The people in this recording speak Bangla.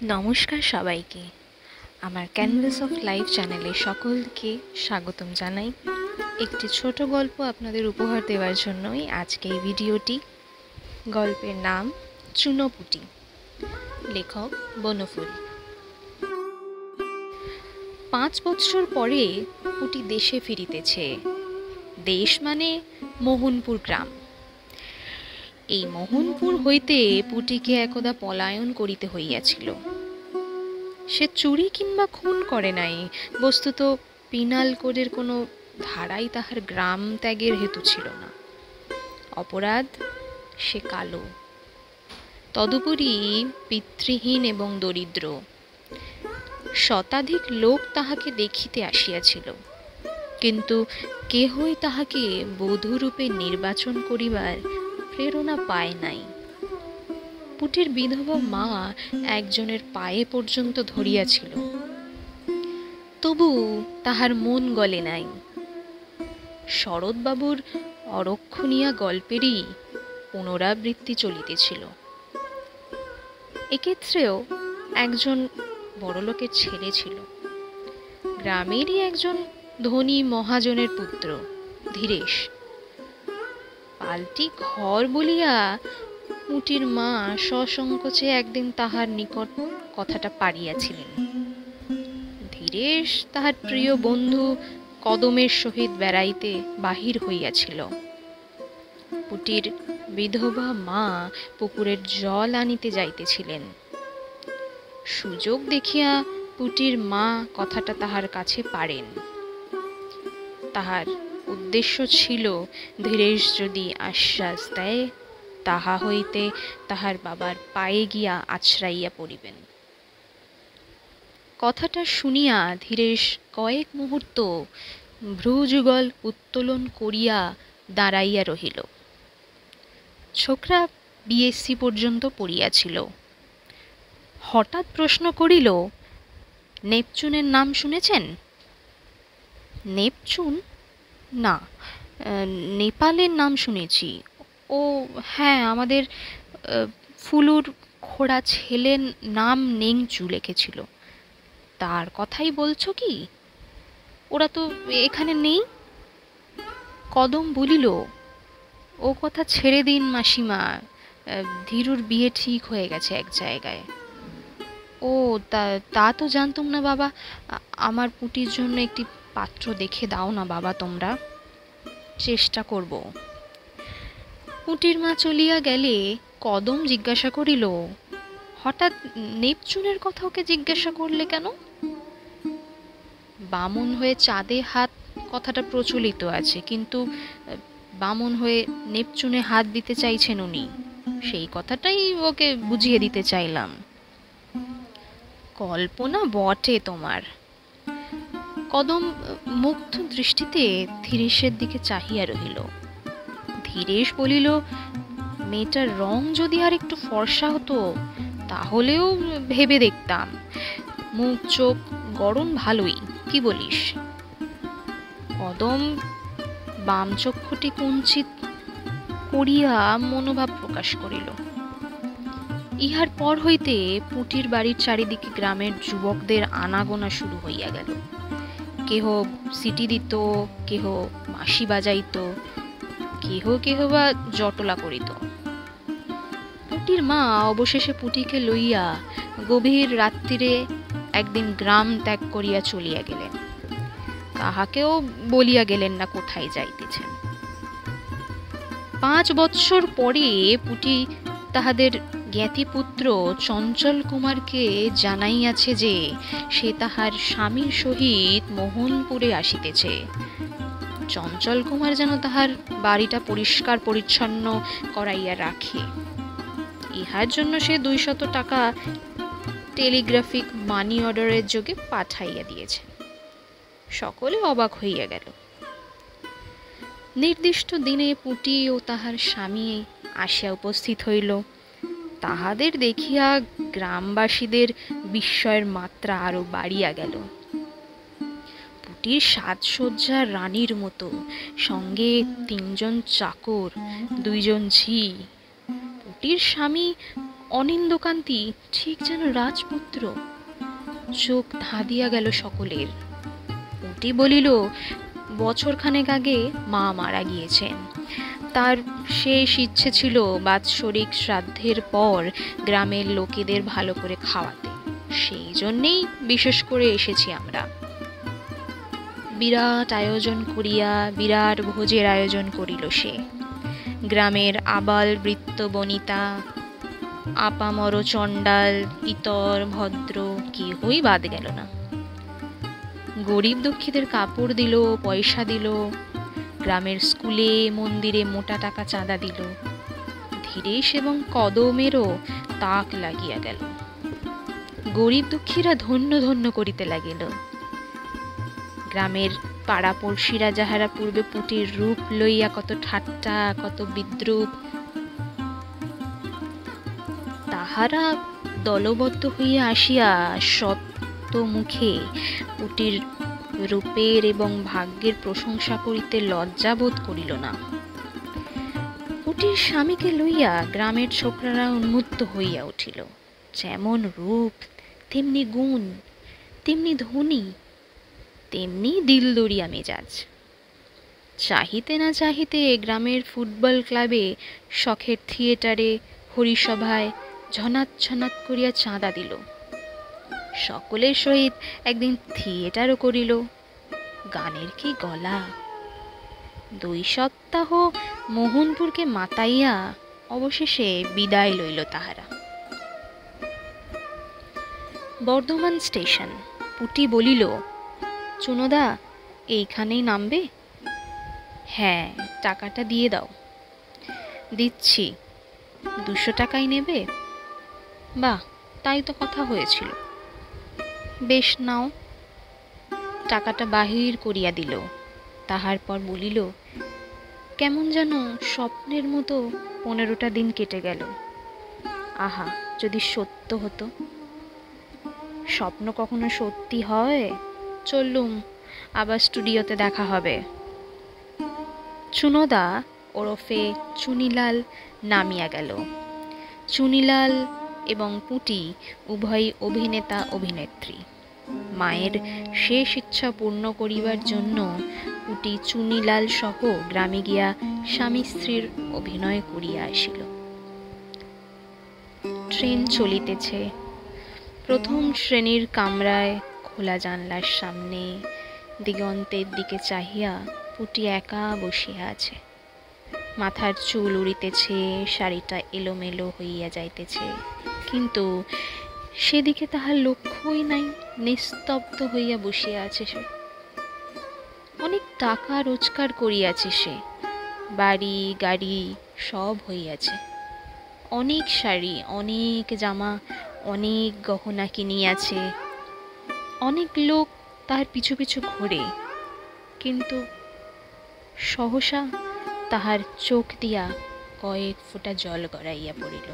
নমস্কার সবাইকে। আমার ক্যানভাস অফ লাইফ চ্যানেলে সকলকে স্বাগতম জানাই। একটি ছোট গল্প আপনাদের উপহার দেওয়ার জন্যই আজকে এই ভিডিওটি। গল্পের নাম চুনোপুটি, লেখক বনফুল। 5 বৎসর পরে পুটি দেশে ফিরিতেছে। দেশ মানে মোহনপুর গ্রাম। এই মোহনপুর হইতে পুটিকে একদা পলায়ন করিতে হইয়াছিল। সে চুরি কিংবা খুন করে নাই, বস্তুত পিনাল কোডের কোনো ধারাই তাহার গ্রাম ত্যাগের হেতু ছিল না। অপরাধ, সে কালো, তদুপরি পিতৃহীন এবং দরিদ্র। শতাধিক লোক তাহাকে দেখিতে আসিয়াছিল, কিন্তু কেহই তাহাকে বধূরূপে নির্বাচন করিবার প্রেরণা পায় নাই। পুটির বিধবা মা একজনের পায়ে পর্যন্ত ধরিয়াছিল, তবু তাহার মন গলে নাই। শরৎবাবুর অরক্ষণীয়া গল্পেরই পুনরাবৃত্তি চলিতেছিল। এক্ষেত্রেও একজন বড়লোকের ছেলে ছিল, গ্রামেরই একজন ধনী মহাজনের পুত্র ধীরেশ। পাল্টি ঘর বলিয়া পুটির মা সসংকোচে একদিন তাহার নিকট কথাটা পাড়িয়াছিলেন। ধীরেশ তাহার প্রিয় বন্ধু কদমের সহিত বেড়াইতে বাহির হইয়াছিল। পুটির বিধবা মা পুকুরের জল আনিতে যাইতেছিলেন। সুযোগ দেখিয়া পুটির মা কথাটা তাহার কাছে পাড়েন। তাহার উদ্দেশ্য ছিল, ধীরেশ যদি আশ্বাস দেয়, তাহা হইতে তাহার বাবার পায়ে গিয়া আছড়াইয়া পড়িবেন। কথাটা শুনিয়া ধীরেশ কয়েক মুহূর্ত ভ্রুযুগল উত্তোলন করিয়া দাঁড়াইয়া রহিল। ছোকরা বিএসসি পর্যন্ত পড়িয়াছিল। হঠাৎ প্রশ্ন করিল, নেপচুনের নাম শুনেছেন? নেপচুন? না, নেপালের নাম শুনেছি। ও হ্যাঁ, আমাদের ফুলুর খোড়া ছেলের নাম নেংচু লিখেছিল। তার কথাই বলছো কি? ওরা তো এখানে নেই। কদম বলিল, ও কথা ছেড়ে দিন মাসিমা, ধীরুর বিয়ে ঠিক হয়ে গেছে এক জায়গায়। ও তা তো জানতুম না বাবা। আমার পুটির জন্য একটি পাত্র দেখে দাও না বাবা তোমরা। চেষ্টা করব। পুটির মা চলিয়া গেলে কদম জিজ্ঞাসা করিল, হঠাৎ নেপচুনের কথা ওকে জিজ্ঞাসা করলে কেন? বামন হয়ে চাঁদে হাত কথাটা প্রচলিত আছে, কিন্তু বামন হয়ে নেপচুনে হাত দিতে চাইছেন উনি, সেই কথাটাই ওকে বুঝিয়ে দিতে চাইলাম। কল্পনা বটে তোমার। কদম মুগ্ধ দৃষ্টিতে ধীরেশের দিকে চাহিয়া রহিল। ধীরেশ বলিল, মেয়েটার রং যদি আর একটু ফর্সা হতো তাহলেও ভেবে দেখতাম। মুখ চোখ গড়ন ভালোই, কি বলিস? কদম বাম চক্ষুটি কুঞ্চিত করিয়া মনোভাব প্রকাশ করিল। ইহার পর হইতে পুটির বাড়ির চারিদিকে গ্রামের যুবকদের আনাগোনা শুরু হইয়া গেল। কেহ সিটি দিত, কেহ বাঁশি বাজাইত, কেহ কেহ বা জটলা করিত। পুটির মা অবশেষে পুটিকে লইয়া গভীর রাত্রিরে একদিন গ্রাম ত্যাগ করিয়া চলিয়া গেলেন। কাহাকেও বলিয়া গেলেন না কোথায় যাইতেছেন। 5 বৎসর পরে পুটি তাহাদের জ্ঞাতিপুত্র চঞ্চল কুমারকে জানাইয়াছে যে সে তাহার স্বামীর সহিত মোহনপুরে আসিতেছে। চঞ্চল কুমার যেন তাহার বাড়িটা পরিষ্কার পরিচ্ছন্ন করাইয়া রাখে, ইহার জন্য সে 200 টাকা টেলিগ্রাফিক মানি অর্ডারের যোগে পাঠাইয়া দিয়েছে। সকলে অবাক হইয়া গেল। নির্দিষ্ট দিনে পুটি ও তাহার স্বামী আসিয়া উপস্থিত হইল। তাহাদের দেখিয়া গ্রামবাসীদের বিস্ময়ের মাত্রা আরো বাড়িয়া গেল। পুটির সাজসজ্জার রানীর মতো, সঙ্গে 3 জন চাকর, 2 জন ঝি। পুটির স্বামী অনিন্দকান্তি ঠিক যেন রাজপুত্র। চোখ ধাঁধিয়া গেল সকলের। পুটি বলিল, বছরখানেক আগে মা মারা গিয়েছেন। তার শেষ ইচ্ছে ছিল বাৎসরিক শ্রাদ্ধের পর গ্রামের লোকেদের ভালো করে খাওয়াতে। সেই জন্যেই বিশেষ করে এসেছি আমরা। বিরাট আয়োজন করিয়া বিরাট ভোজের আয়োজন করিল সে। গ্রামের আবাল বৃত্ত বনিতা, আপামর চণ্ডাল, ইতর ভদ্র কেহই বাদ গেল না। গরিব দুঃখীদের কাপড় দিল, পয়সা দিল। গ্রামের স্কুলে মন্দিরে মোটা টাকা চাঁদা দিল। ধীরেশ এবং কদমেরও তাক লাগিয়া গেল। গরিব দুঃখীরা ধন্য ধন্য করিতে লাগিল। গ্রামের পাড়াপড়শিরা যাহারা পূর্বে পুটির রূপ লইয়া কত ঠাট্টা কত বিদ্রূপ, তাহারা দলবদ্ধ হইয়া আসিয়া সত্য মুখে পুটির রূপের এবং ভাগ্যের প্রশংসা করিতে লজ্জা বোধ করিল না। পুটির স্বামীকে লইয়া গ্রামের ছোকরারা উন্মত্ত হইয়া উঠিল। যেমন রূপ তেমনি গুণ, তেমনি ধনী, তেমনি দিলদরিয়া মেজাজ। চাহিতে না চাহিতে গ্রামের ফুটবল ক্লাবে, শখের থিয়েটারে, হরিসভায় ঝনাত করিয়া চাঁদা দিল। সকলের সহিত একদিন থিয়েটারও করিল। গানের কি গলা! 2 সপ্তাহ মোহনপুরকে মাতাইয়া অবশেষে বিদায় লইল তাহারা। বর্ধমান স্টেশন। পুটি বলিল, চুনোদা এইখানেই নামবে? হ্যাঁ, টাকাটা দিয়ে দাও। দিচ্ছি। 200 টাকাই নেবে? বাহ, তাই তো কথা হয়েছিল। বেশ, নাও। টাকাটা বাহির করিয়া দিল। তাহার পর বলিল, কেমন যেন স্বপ্নের মতো 15টা দিন কেটে গেল। আহা, যদি সত্য হতো! স্বপ্ন কখনো সত্যি হয়? চললুম, আবার স্টুডিওতে দেখা হবে। চুনোদা ওরফে চুনিলাল নামিয়া গেল। চুনিলাল এবং পুটি উভয় অভিনেতা অভিনেত্রী। মায়ের শেষ ইচ্ছা পূর্ণ করিবার জন্য পুটি চুনিলাল সহ গ্রামে গিয়া স্বামী স্ত্রীর অভিনয় করিয়া আসিল। ট্রেন চলিতেছে। প্রথম শ্রেণীর কামরায় খোলা জানলার সামনে দিগন্তের দিকে চাহিয়া পুটি একা বসিয়া আছে। মাথার চুল উড়িতেছে, শাড়িটা এলোমেলো হইয়া যাইতেছে, কিন্তু সেদিকে তাহার লক্ষ্যই নাই। নিস্তব্ধ হইয়া বসিয়া আছে সে। অনেক টাকা রোজগার করিয়াছে সে। বাড়ি গাড়ি সব হইয়াছে। অনেক শাড়ি, অনেক জামা, অনেক গহনা কিনিয়াছে। অনেক লোক তাহার পিছু পিছু ঘোরে, কিন্তু সহসা তাহার চোখ দিয়া কয়েক ফোঁটা জল গড়াইয়া পড়িল।